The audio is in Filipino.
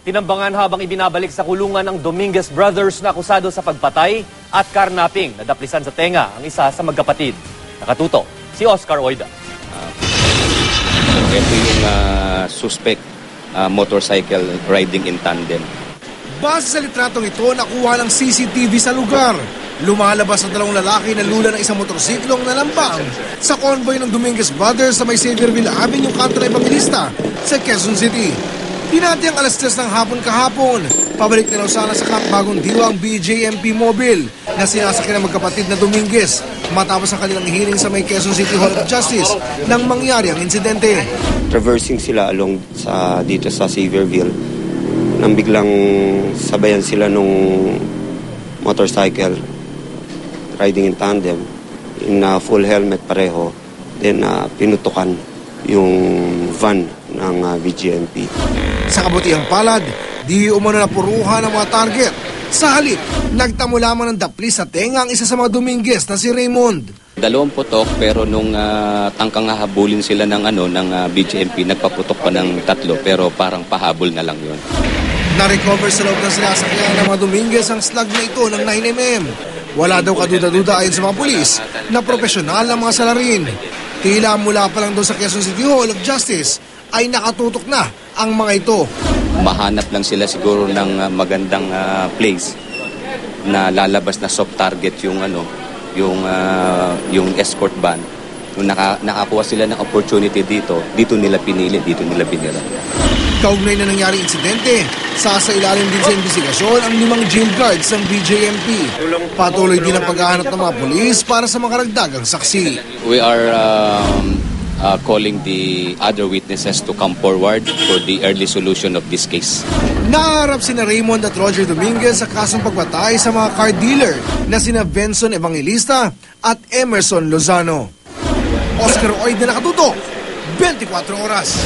Tinambangan habang ibinabalik sa kulungan ng Dominguez brothers na akusado sa pagpatay at karnaping. Nadaplisan sa tenga ang isa sa magkapatid. Nakatuto, si Oscar Oida. Ito yung suspect motorcycle riding in tandem. Base sa litratong ito, nakuha ng CCTV sa lugar. Lumalabas ang dalawang lalaki na lula ng isang motorsiklong nalambang sa convoy ng Dominguez brothers sa may Xavierville Avenue, Kanto Evangelista sa Quezon City. Pinati ang alas 3 ng hapon kahapon. Pabalik na raw sana sa Camp Bagong Diwa ang BJMP Mobile na sinasakyan ng magkapatid na Dominguez matapos ang kanilang hearing sa may Quezon City Hall of Justice nang mangyari ang insidente. Traversing sila along dito sa Xavierville nang biglang sabayan sila nung motorcycle riding in tandem in full helmet pareho, then pinutukan yung van ng BJMP. Sa kabutihang palad, di umano na puruhan ang mga target. Sa halip, nagtamo lamang ng dapli sa tenga ang isa sa mga Dominguez na si Raymond. 2 putok pero nung tangkang hahabulin sila ng BJMP, nagpaputok pa ng 3 pero parang pahabol na lang yon. Na-recover sa loob ng sinasakyan ng mga Dominguez ang slug na ito ng 9mm. Wala daw kaduda-duda ayon sa mga pulis na profesional ang mga salarin. Tila mula pa lang daw sa Quezon City Hall of Justice ay nakatutok na ang mga ito. Mahanap lang sila siguro ng magandang place na lalabas na soft target yung escort van. Nung nakakuha sila ng opportunity dito nila pinili, dito nila binira. Kaugnay na nangyari insidente, sasailalim din sa investigasyon ang 5 jail guards ng BJMP. Patuloy din ang paghahanap ng mga pulis para sa mga karagdagang saksi. We are calling the other witnesses to come forward for the early solution of this case. Naharap sina Raymond at Roger Dominguez sa kasong pagpatay sa mga car dealer na sina Benson Evangelista at Emerson Lozano. Oscar Oida, nakatutok, 24 oras.